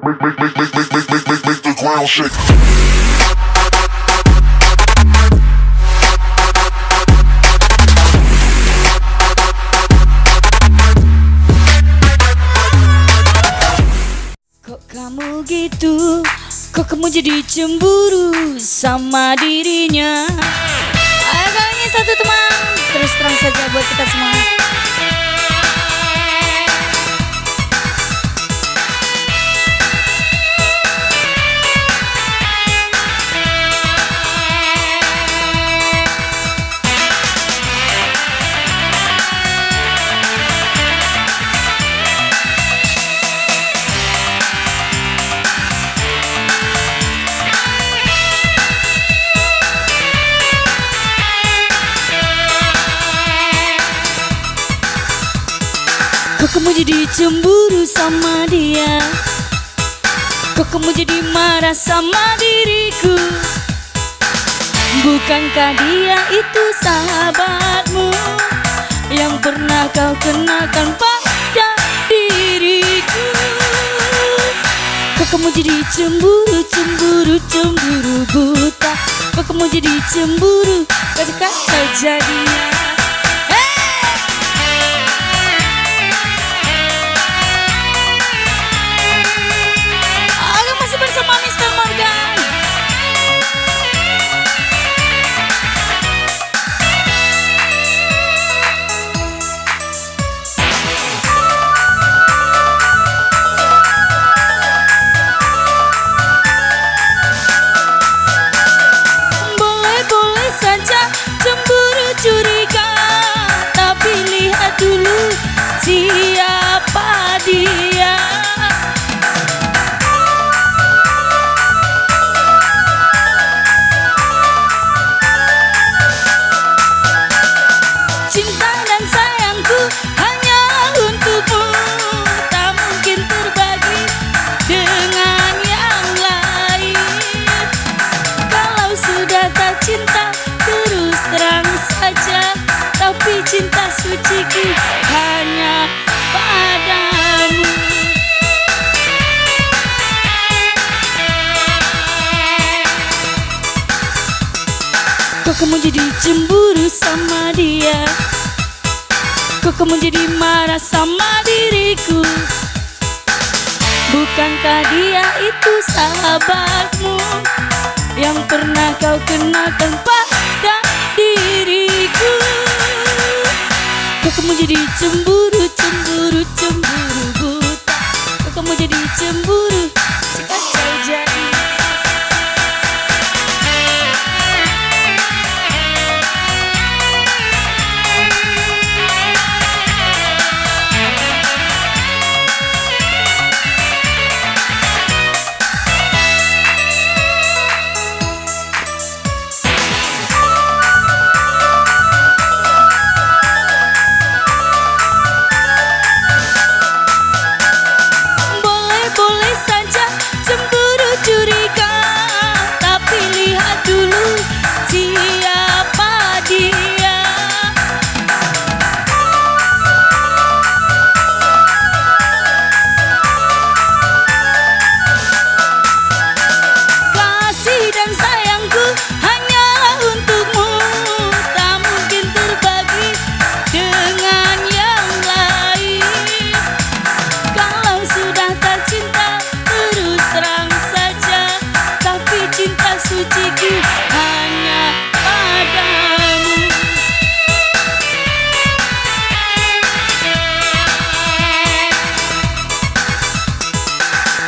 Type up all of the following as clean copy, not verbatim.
Make the ground shake. Kok kamu gitu? Kok kamu jadi cemburu sama dirinya? Ayo kali ini satu teman, terus terang saja buat kita semua. Kok kamu jadi cemburu sama dia? Kok kamu jadi marah sama diriku? Bukankah dia itu sahabatmu yang pernah kau kenalkan pada diriku? Kok kamu jadi cemburu, cemburu, cemburu buta? Kok kamu jadi cemburu, kacau jadinya? Dulu siapa dia? Cinta dan sayangku hanya untukmu, tak mungkin terbagi dengan yang lain. Kalau sudah tak cinta, terus terang saja, tapi cinta suciku hanya padamu. Kok kamu jadi cemburu sama dia? Kok kamu jadi marah sama diriku? Bukankah dia itu sahabatmu yang pernah kau kenalkan pada diriku? Kok kamu jadi cemburu, cemburu, cemburu buta? Kok kamu jadi cemburu, kacau jadi? Suciku hanya padamu.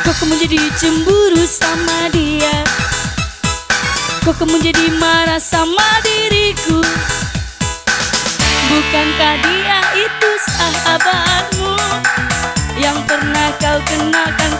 Kok kamu jadi cemburu sama dia? Kok kamu jadi marah sama diriku? Bukankah dia itu sahabatmu yang pernah kau kenalkan